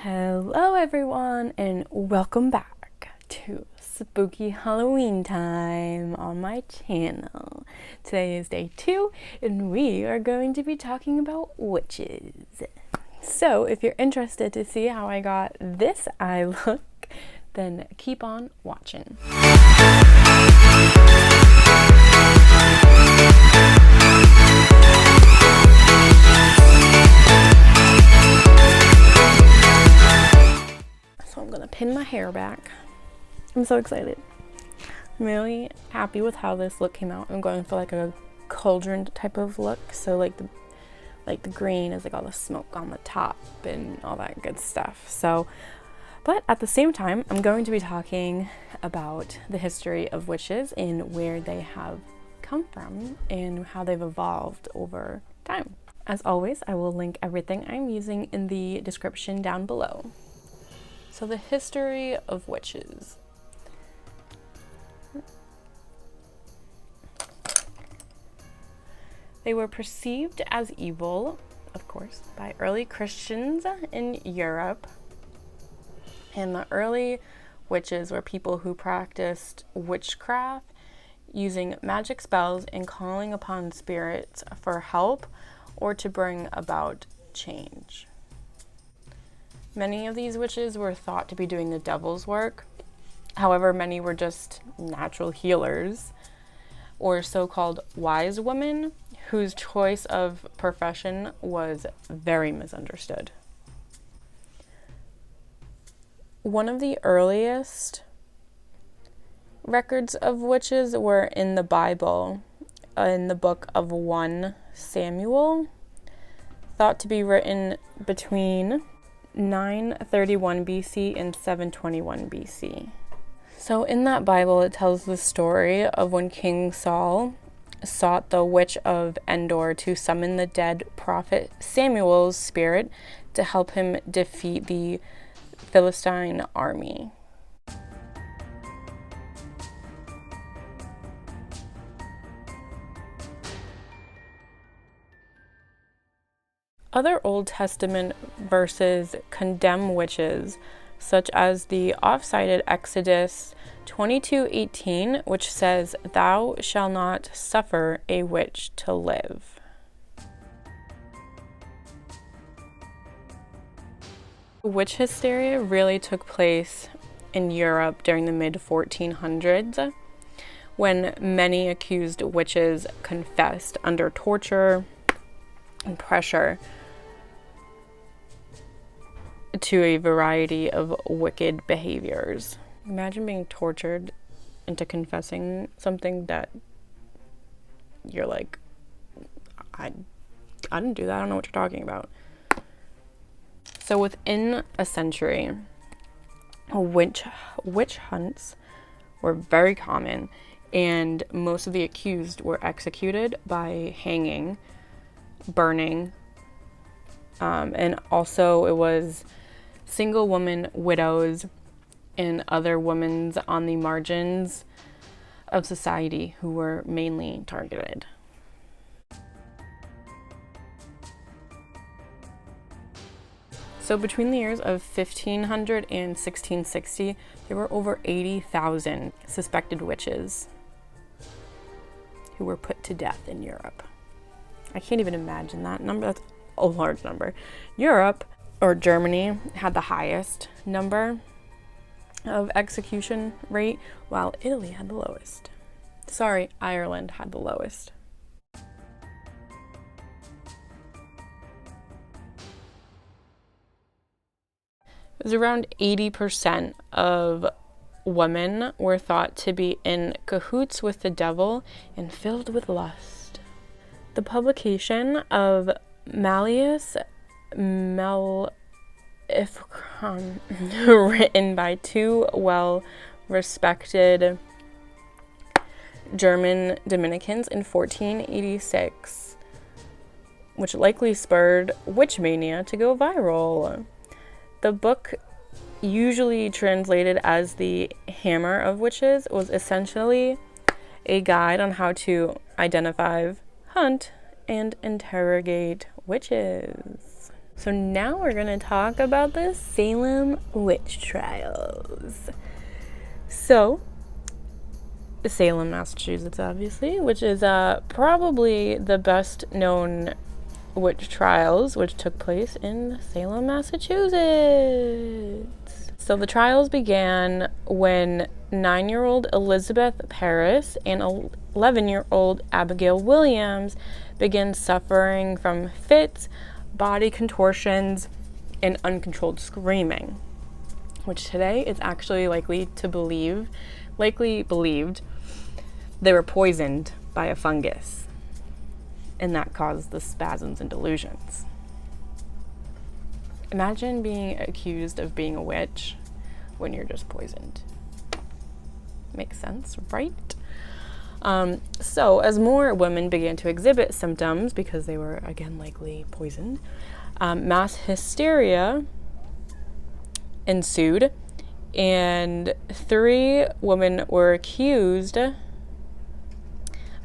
Hello everyone and welcome back to spooky Halloween time on my channel. Today is day 2 and we are going to be talking about witches. So if you're interested to see how I got this eye look, then keep on watching. So I'm gonna pin my hair back. I'm so excited. I'm really happy with how this look came out. I'm going for like a cauldron type of look. So like the green is like all the smoke on the top and all that good stuff. So, but at the same time, I'm going to be talking about the history of witches and where they have come from and how they've evolved over time. As always, I will link everything I'm using in the description down below. So the history of witches. They were perceived as evil, of course, by early Christians in Europe. And the early witches were people who practiced witchcraft, using magic spells and calling upon spirits for help or to bring about change. Many of these witches were thought to be doing the devil's work. However, many were just natural healers or so-called wise women whose choice of profession was very misunderstood. One of the earliest records of witches were in the Bible, in the book of 1 Samuel, thought to be written between 931 BC and 721 BC. So in that Bible, it tells the story of when King Saul sought the witch of Endor to summon the dead prophet Samuel's spirit to help him defeat the Philistine army. Other Old Testament verses condemn witches, such as the oft-cited Exodus 22:18, which says, "Thou shalt not suffer a witch to live." Witch hysteria really took place in Europe during the mid-1400s, when many accused witches confessed under torture and pressure to a variety of wicked behaviors. Imagine being tortured into confessing something that you're like, I didn't do that, I don't know what you're talking about. So within a century, witch hunts were very common, and most of the accused were executed by hanging, burning, and also it was single woman widows and other women on the margins of society who were mainly targeted. So between the years of 1500 and 1660, there were over 80,000 suspected witches who were put to death in Europe. I can't even imagine that number. That's a large number. Europe, or Germany, had the highest number of execution rate, while Italy had the lowest. Sorry, Ireland had the lowest. It was around 80% of women were thought to be in cahoots with the devil and filled with lust. The publication of Malleus Maleficarum, written by two well-respected German Dominicans in 1486, which likely spurred witch mania to go viral. The book, usually translated as the Hammer of Witches, was essentially a guide on how to identify, hunt, and interrogate witches. So now we're going to talk about the Salem witch trials. So, Salem, Massachusetts, obviously, which is probably the best known witch trials, which took place in Salem, Massachusetts. So the trials began when 9-year-old Elizabeth Parris and 11-year-old Abigail Williams began suffering from fits, body contortions, and uncontrolled screaming, which today is actually likely believed they were poisoned by a fungus, and that caused the spasms and delusions. Imagine being accused of being a witch when you're just poisoned. Makes sense, right? So as more women began to exhibit symptoms because they were, again, likely poisoned, mass hysteria ensued, and 3 women were accused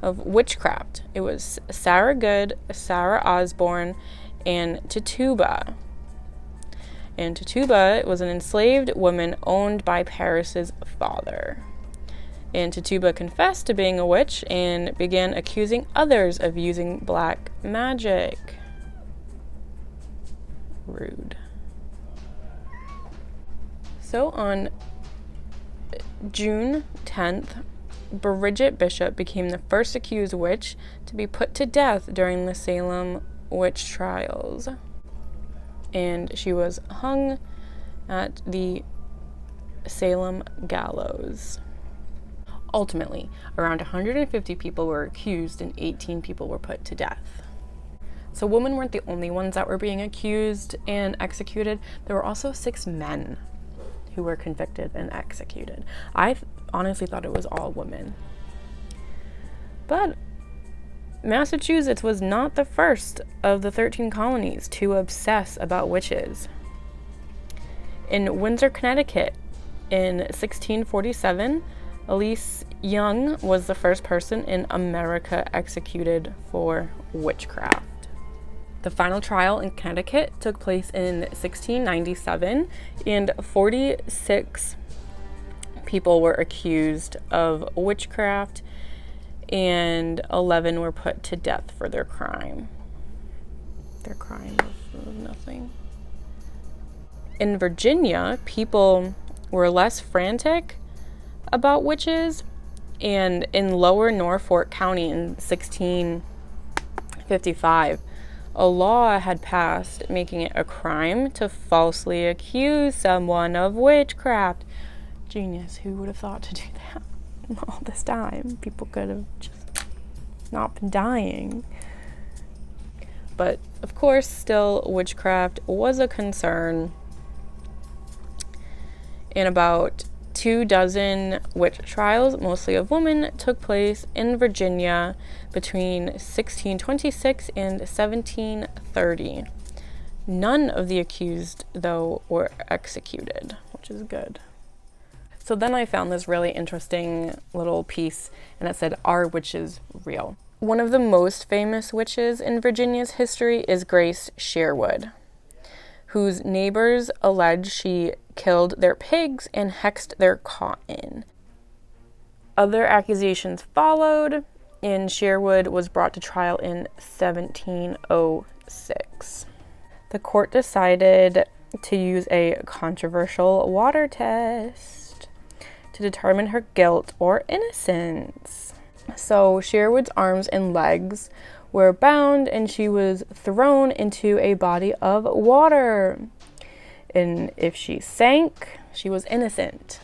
of witchcraft. It was Sarah Good, Sarah Osborne, and Tituba. And Tituba was an enslaved woman owned by Paris's father. And Tituba confessed to being a witch and began accusing others of using black magic. Rude. So on June 10th, Bridget Bishop became the first accused witch to be put to death during the Salem witch trials. And she was hung at the Salem gallows. Ultimately, around 150 people were accused and 18 people were put to death. So women weren't the only ones that were being accused and executed. There were also 6 men who were convicted and executed. I honestly thought it was all women. But Massachusetts was not the first of the 13 colonies to obsess about witches. In Windsor, Connecticut, in 1647, Elise Young was the first person in America executed for witchcraft. The final trial in Connecticut took place in 1697, and 46 people were accused of witchcraft, and 11 were put to death for their crime. Their crime was nothing. In Virginia, people were less frantic about witches, and in Lower Norfolk County in 1655, a law had passed making it a crime to falsely accuse someone of witchcraft. Genius, who would have thought to do that all this time? People could have just not been dying. But of course, still, witchcraft was a concern. And about 24 witch trials, mostly of women, took place in Virginia between 1626 and 1730. None of the accused, though, were executed, which is good. So then I found this really interesting little piece, and it said, "Are witches real?" One of the most famous witches in Virginia's history is Grace Sherwood, whose neighbors allege she killed their pigs and hexed their cotton. Other accusations followed, and Sherwood was brought to trial in 1706. The court decided to use a controversial water test to determine her guilt or innocence. So Sherwood's arms and legs were bound, and she was thrown into a body of water. And if she sank, she was innocent.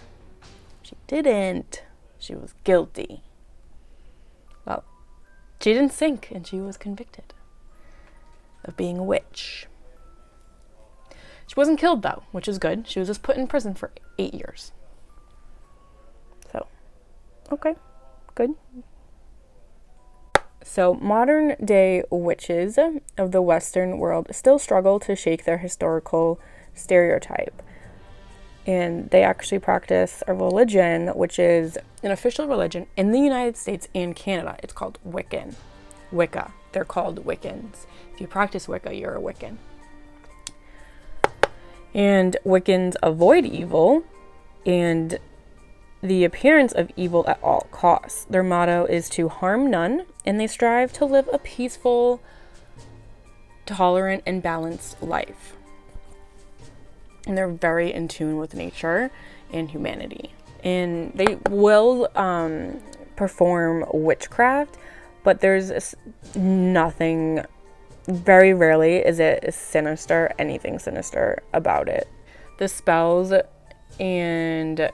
If she didn't, she was guilty. Well, she didn't sink, and she was convicted of being a witch. She wasn't killed, though, which is good. She was just put in prison for 8 years. So, okay, good. So, modern-day witches of the Western world still struggle to shake their historical stereotype. And they actually practice a religion, which is an official religion in the United States and Canada. It's called Wicca. They're called Wiccans. If you practice Wicca, you're a Wiccan. And Wiccans avoid evil and the appearance of evil at all costs. Their motto is to harm none, and they strive to live a peaceful, tolerant, and balanced life. And they're very in tune with nature and humanity. And they will perform witchcraft, but there's nothing, very rarely is it sinister, anything sinister about it. The spells and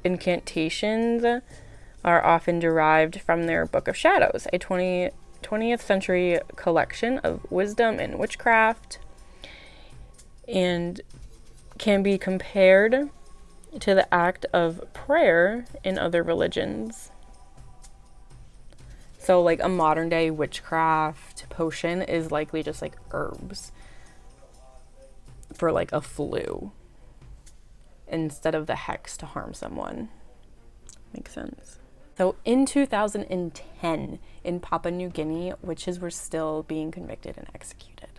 incantations are often derived from their Book of Shadows, a 20th century collection of wisdom and witchcraft, and can be compared to the act of prayer in other religions. So like a modern day witchcraft potion is likely just like herbs for like a flu instead of the hex to harm someone. Makes sense. So in 2010 in Papua New Guinea, witches were still being convicted and executed.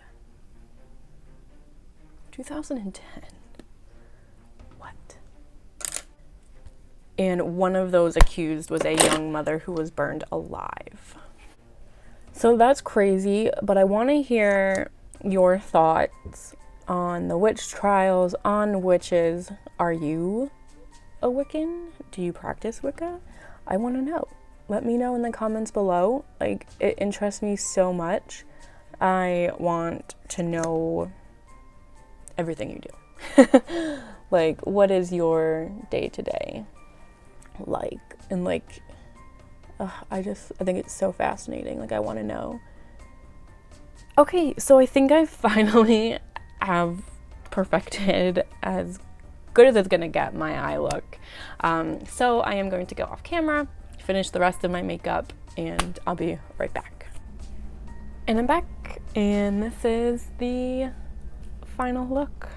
2010. What? And one of those accused was a young mother who was burned alive. So that's crazy, but I want to hear your thoughts on the witch trials, on witches. Are you a Wiccan? Do you practice Wicca? I want to know. Let me know in the comments below. Like, it interests me so much. I want to know everything you do. Like, what is your day-to-day like? And like, I think it's so fascinating. Like, I want to know. Okay, so I think I finally have perfected as good as it's gonna get my eye look. So I am going to go off camera, finish the rest of my makeup, and I'll be right back. And I'm back, and this is the final look.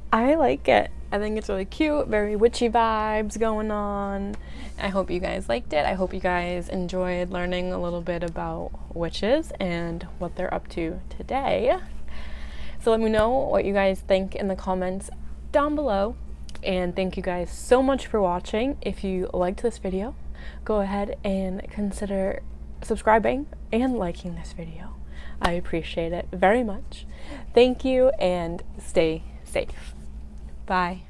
I like it. I think it's really cute, very witchy vibes going on. I hope you guys liked it. I hope you guys enjoyed learning a little bit about witches and what they're up to today. So let me know what you guys think in the comments down below. And thank you guys so much for watching. If you liked this video, go ahead and consider subscribing and liking this video. I appreciate it very much. Thank you, and stay safe. Bye.